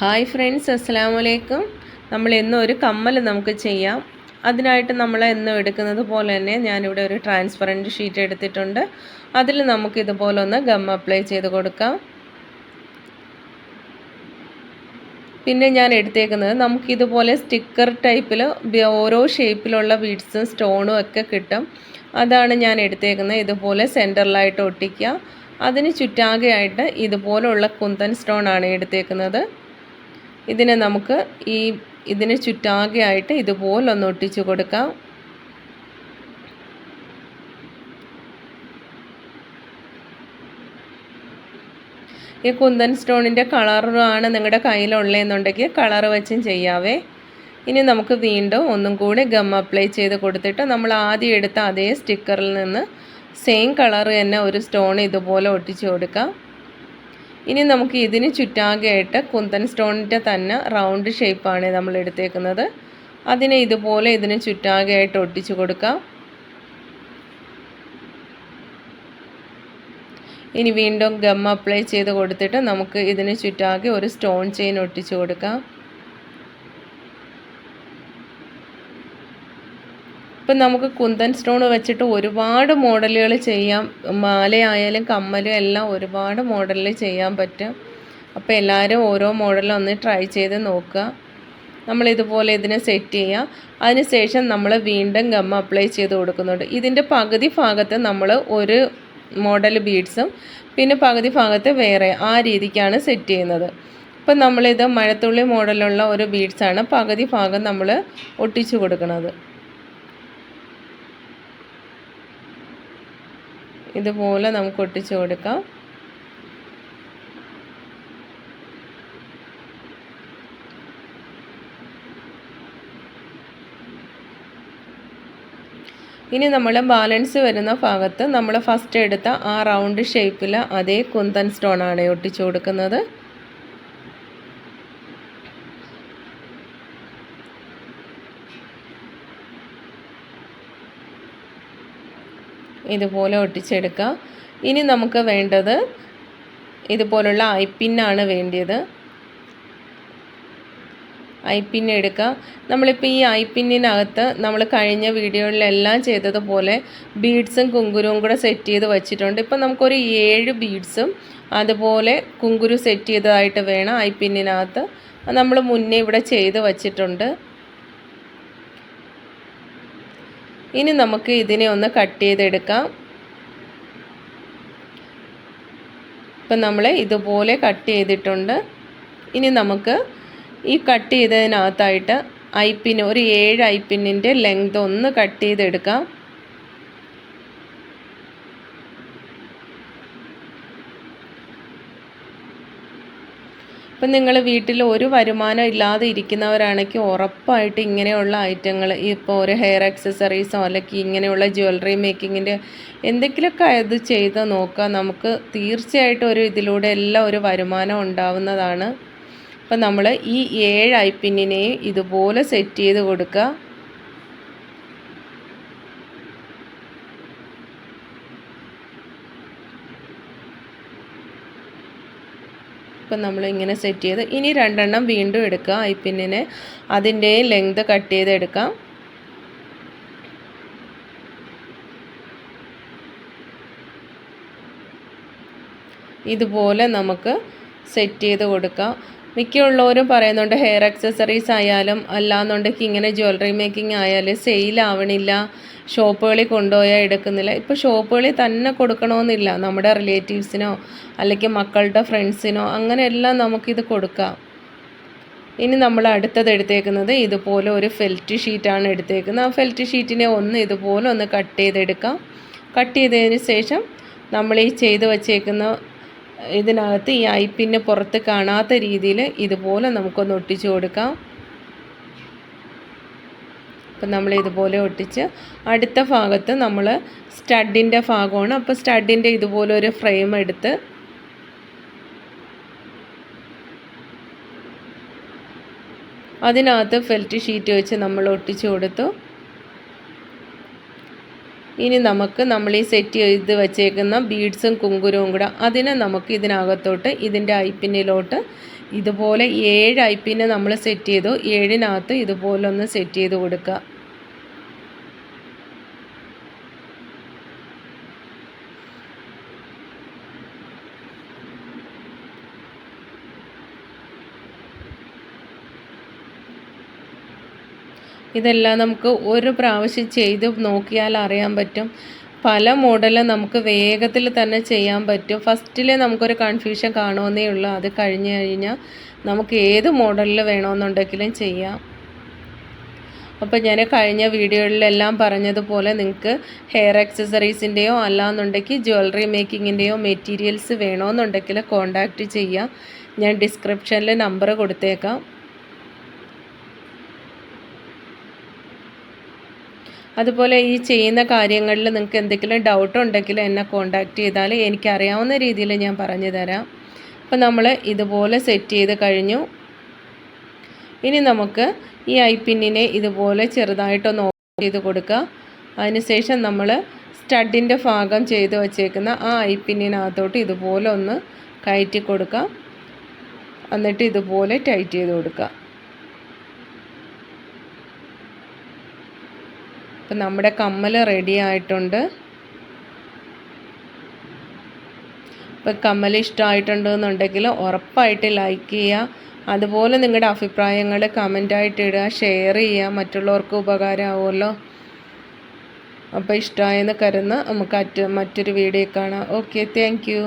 Hi friends, അസ്സലാമു അലൈക്കും. നമ്മൾ എന്നും ഒരു കമ്മൽ നമുക്ക് ചെയ്യാം. അതിനായിട്ട് നമ്മൾ എന്നും എടുക്കുന്നത് പോലെ തന്നെ ഞാനിവിടെ ഒരു ട്രാൻസ്പെറൻറ്റ് ഷീറ്റ് എടുത്തിട്ടുണ്ട്. അതിൽ നമുക്ക് ഇതുപോലെ ഒന്ന് ഗം അപ്ലൈ ചെയ്ത് കൊടുക്കാം. പിന്നെ ഞാൻ എടുത്തേക്കുന്നത് നമുക്കിതുപോലെ സ്റ്റിക്കർ ടൈപ്പിൽ ഓരോ ഷേപ്പിലുള്ള ബീഡ്സും സ്റ്റോണും ഒക്കെ കിട്ടും. അതാണ് ഞാൻ എടുത്തേക്കുന്നത്. ഇതുപോലെ സെൻറ്ററിലായിട്ട് ഒട്ടിക്കുക. അതിന് ചുറ്റാകെയായിട്ട് ഇതുപോലുള്ള കുന്തൻ സ്റ്റോണാണ് എടുത്തേക്കുന്നത്. ഇതിനെ നമുക്ക് ഇതിന് ചുറ്റാകെയായിട്ട് ഇതുപോലൊന്ന് ഒട്ടിച്ചു കൊടുക്കാം. ഈ കുന്തൻ സ്റ്റോണിൻ്റെ കളറാണ് നിങ്ങളുടെ കയ്യിലുള്ളതെന്നുണ്ടെങ്കിൽ കളർ വെച്ചും ചെയ്യാവേ. ഇനി നമുക്ക് വീണ്ടും ഒന്നും കൂടി ഗം അപ്ലൈ ചെയ്ത് കൊടുത്തിട്ട് നമ്മൾ ആദ്യം എടുത്ത അതേ സ്റ്റിക്കറിൽ നിന്ന് സെയിം കളർ തന്നെ ഒരു സ്റ്റോൺ ഇതുപോലെ ഒട്ടിച്ചു കൊടുക്കാം. ഇനി നമുക്ക് ഇതിന് ചുറ്റാകെയായിട്ട് കുന്തൻ സ്റ്റോണിൻ്റെ തന്നെ റൗണ്ട് ഷേപ്പാണ് നമ്മൾ എടുത്തേക്കുന്നത്. അതിനെ ഇതുപോലെ ഇതിന് ചുറ്റാകെയായിട്ട് ഒട്ടിച്ചു കൊടുക്കാം. ഇനി വീണ്ടും ഗം അപ്ലൈ ചെയ്ത് കൊടുത്തിട്ട് നമുക്ക് ഇതിന് ചുറ്റാകെ ഒരു സ്റ്റോൺ ചെയിൻ ഒട്ടിച്ചു കൊടുക്കാം. ഇപ്പം നമുക്ക് കുന്തൻ സ്റ്റോൺ വെച്ചിട്ട് ഒരുപാട് മോഡലുകൾ ചെയ്യാം. മാലയായാലും കമ്മലും എല്ലാം ഒരുപാട് മോഡലിൽ ചെയ്യാൻ പറ്റും. അപ്പോൾ എല്ലാവരും ഓരോ മോഡലും ഒന്ന് ട്രൈ ചെയ്ത് നോക്കുക. നമ്മളിതുപോലെ ഇതിനെ സെറ്റ് ചെയ്യുക. അതിനുശേഷം നമ്മൾ വീണ്ടും ഗം അപ്ലൈ ചെയ്ത് കൊടുക്കുന്നുണ്ട്. ഇതിൻ്റെ പകുതി ഭാഗത്ത് നമ്മൾ ഒരു മോഡൽ ബീഡ്സും പിന്നെ പകുതി ഭാഗത്ത് വേറെ, ആ രീതിക്കാണ് സെറ്റ് ചെയ്യുന്നത്. ഇപ്പം നമ്മളിത് മഴത്തുള്ളി മോഡലുള്ള ഒരു ബീഡ്സാണ് പകുതി ഭാഗം നമ്മൾ ഒട്ടിച്ചു കൊടുക്കുന്നത്. ഇതുപോലെ നമുക്ക് ഒട്ടിച്ചു കൊടുക്കാം. ഇനി നമ്മൾ ബാലൻസ് വരുന്ന ഭാഗത്ത് നമ്മൾ ഫസ്റ്റ് എടുത്ത ആ റൗണ്ട് ഷേപ്പിൽ അതേ കുന്തൻ സ്റ്റോണാണ് ഒട്ടിച്ചു കൊടുക്കുന്നത്. ഇതുപോലെ ഒട്ടിച്ചെടുക്കുക. ഇനി നമുക്ക് വേണ്ടത് ഇതുപോലുള്ള ഐപ്പിന്നാണ് വേണ്ടത്. ഐപ്പിൻ എടുക്കുക. നമ്മളിപ്പോൾ ഈ ഐപ്പിന്നിനകത്ത് നമ്മൾ കഴിഞ്ഞ വീഡിയോയിലെല്ലാം ചെയ്തതുപോലെ ബീഡ്സും കുങ്കുരുവും കൂടെ സെറ്റ് ചെയ്ത് വെച്ചിട്ടുണ്ട്. ഇപ്പം നമുക്കൊരു 7 ബീഡ്സും അതുപോലെ കുങ്കുരു സെറ്റ് ചെയ്തതായിട്ട് വേണം ഐപ്പിന്നിനകത്ത്. നമ്മൾ മുന്നേ ഇവിടെ ചെയ്ത് വച്ചിട്ടുണ്ട്. ഇനി നമുക്ക് ഇതിനെ ഒന്ന് കട്ട് ചെയ്തെടുക്കാം. ഇപ്പം നമ്മൾ ഇതുപോലെ കട്ട് ചെയ്തിട്ടുണ്ട്. ഇനി നമുക്ക് ഈ കട്ട് ചെയ്തതിനകത്തായിട്ട് ഐപ്പിന് ഒരു 7 ഐപ്പിന്നിൻ്റെ ലെങ്ത് ഒന്ന് കട്ട് ചെയ്തെടുക്കാം. ഇപ്പം നിങ്ങൾ വീട്ടിൽ ഒരു വരുമാനം ഇല്ലാതെ ഇരിക്കുന്നവരാണെങ്കിൽ ഉറപ്പായിട്ട് ഇങ്ങനെയുള്ള ഐറ്റങ്ങൾ, ഇപ്പോൾ ഒരു ഹെയർ ആക്സസറീസോ അല്ലെങ്കിൽ ഇങ്ങനെയുള്ള ജ്വല്ലറി മേക്കിങ്ങിൻ്റെ എന്തെങ്കിലുമൊക്കെ ഇത് ചെയ്ത് നോക്കുക. നമുക്ക് തീർച്ചയായിട്ടും ഇതിലൂടെ എല്ലാം ഒരു വരുമാനം ഉണ്ടാവുന്നതാണ്. അപ്പം നമ്മൾ ഈ 7 ഐപ്പിന്നിനെയും ഇതുപോലെ സെറ്റ് ചെയ്ത് കൊടുക്കുക. ഇപ്പം നമ്മളിങ്ങനെ സെറ്റ് ചെയ്ത് ഇനി 2 എണ്ണം വീണ്ടും എടുക്കുക. ഐപ്പിന്നിനെ അതിൻ്റെ ലെങ്ത് കട്ട് ചെയ്തെടുക്കാം. ഇതുപോലെ നമുക്ക് സെറ്റ് ചെയ്ത് കൊടുക്കാം. മിക്കുള്ളവരും പറയുന്നുണ്ട് ഹെയർ ആക്സസറീസ് ആയാലും അല്ലാന്നുണ്ടെങ്കിൽ ഇങ്ങനെ ജ്വല്ലറി മേക്കിംഗ് ആയാലും സെയിലാവണില്ല, ഷോപ്പുകളിൽ കൊണ്ടുപോയാൽ എടുക്കുന്നില്ല. ഇപ്പോൾ ഷോപ്പുകളിൽ തന്നെ കൊടുക്കണമെന്നില്ല. നമ്മുടെ റിലേറ്റീവ്സിനോ അല്ലെങ്കിൽ മക്കളുടെ ഫ്രണ്ട്സിനോ അങ്ങനെയെല്ലാം നമുക്കിത് കൊടുക്കാം. ഇനി നമ്മൾ അടുത്തത് എടുത്തേക്കുന്നത് ഇതുപോലെ ഒരു ഫെൽറ്റ് ഷീറ്റാണ് എടുത്തേക്കുന്നത്. ആ ഫെൽറ്റ് ഷീറ്റിനെ ഇതുപോലെ ഒന്ന് കട്ട് ചെയ്തെടുക്കാം. കട്ട് ചെയ്തതിന് ശേഷം നമ്മൾ ഈ ചെയ്ത് വച്ചേക്കുന്ന ഇതിനകത്ത് ഈ ഐപ്പിന് പുറത്ത് കാണാത്ത രീതിയിൽ ഇതുപോലെ നമുക്കൊന്ന് ഒട്ടിച്ചു കൊടുക്കാം. അപ്പം നമ്മൾ ഇതുപോലെ ഒട്ടിച്ച് അടുത്ത ഭാഗത്ത് നമ്മൾ സ്റ്റഡിൻ്റെ ഭാഗമാണ്. അപ്പോൾ സ്റ്റഡിൻ്റെ ഇതുപോലെ ഒരു ഫ്രെയിം എടുത്ത് അതിനകത്ത് ഫെൽറ്റ് ഷീറ്റ് വെച്ച് നമ്മൾ ഒട്ടിച്ചു കൊടുത്തു. ഇനി നമുക്ക് നമ്മൾ ഈ സെറ്റ് ചെയ്ത് വെച്ചേക്കുന്ന ബീഡ്സും കുങ്കുരവും കൂടെ അതിനെ നമുക്ക് ഇതിനകത്തോട്ട് ഇതിൻ്റെ ഐപ്പിന്നിലോട്ട് ഇതുപോലെ 7 ഐപ്പിന്നെ നമ്മൾ സെറ്റ് ചെയ്തു. 7-നകത്ത് ഇതുപോലെ ഒന്ന് സെറ്റ് ചെയ്ത് കൊടുക്കുക. ഇതെല്ലാം നമുക്ക് ഒരു പ്രാവശ്യം ചെയ്ത് നോക്കിയാൽ അറിയാൻ പറ്റും. പല മോഡലും നമുക്ക് വേഗത്തിൽ തന്നെ ചെയ്യാൻ പറ്റും. ഫസ്റ്റിൽ നമുക്കൊരു കൺഫ്യൂഷൻ കാണുമെന്നേ ഉള്ളൂ. അത് കഴിഞ്ഞ് കഴിഞ്ഞാൽ നമുക്ക് ഏത് മോഡലിൽ വേണമെന്നുണ്ടെങ്കിലും ചെയ്യാം. അപ്പോൾ ഞാൻ കഴിഞ്ഞ വീഡിയോകളിലെല്ലാം പറഞ്ഞതുപോലെ നിങ്ങൾക്ക് ഹെയർ ആക്സസറീസിൻ്റെയോ അല്ലാന്നുണ്ടെങ്കിൽ ജ്വല്ലറി മേക്കിങ്ങിൻ്റെയോ മെറ്റീരിയൽസ് വേണമെന്നുണ്ടെങ്കിൽ കോൺടാക്റ്റ് ചെയ്യാം. ഞാൻ ഡിസ്ക്രിപ്ഷനിൽ നമ്പർ കൊടുത്തേക്കാം. അതുപോലെ ഈ ചെയ്യുന്ന കാര്യങ്ങളിൽ നിങ്ങൾക്ക് എന്തെങ്കിലും ഡൗട്ട് ഉണ്ടെങ്കിൽ എന്നെ കോൺടാക്റ്റ് ചെയ്താൽ എനിക്കറിയാവുന്ന രീതിയിൽ ഞാൻ പറഞ്ഞു തരാം. അപ്പോൾ നമ്മൾ ഇതുപോലെ സെറ്റ് ചെയ്ത് കഴിഞ്ഞു. ഇനി നമുക്ക് ഈ ഐപ്പിന്നിനെ ഇതുപോലെ ചെറുതായിട്ടൊന്ന് ഓപ്പൺ ചെയ്ത് കൊടുക്കുക. അതിനുശേഷം നമ്മൾ സ്റ്റഡിൻ്റെ ഭാഗം ചെയ്ത് വച്ചേക്കുന്ന ആ ഐപ്പിന്നിനകത്തോട്ട് ഇതുപോലെ ഒന്ന് കയറ്റി കൊടുക്കുക. എന്നിട്ട് ഇതുപോലെ ടൈറ്റ് ചെയ്ത് കൊടുക്കുക. അപ്പം നമ്മുടെ കമ്മൽ റെഡി ആയിട്ടുണ്ട്. ഇപ്പം കമ്മൽ ഇഷ്ടമായിട്ടുണ്ടെന്നുണ്ടെങ്കിൽ ഉറപ്പായിട്ട് ലൈക്ക് ചെയ്യുക. അതുപോലെ നിങ്ങളുടെ അഭിപ്രായങ്ങൾ കമൻ്റായിട്ട് ഇടുക, ഷെയർ ചെയ്യുക, മറ്റുള്ളവർക്ക് ഉപകാരമാവുമല്ലോ. അപ്പോൾ ഇഷ്ടമായെന്ന് കരുതുന്നു. നമുക്ക് മറ്റൊരു വീഡിയോ കാണാം. Okay, thank you.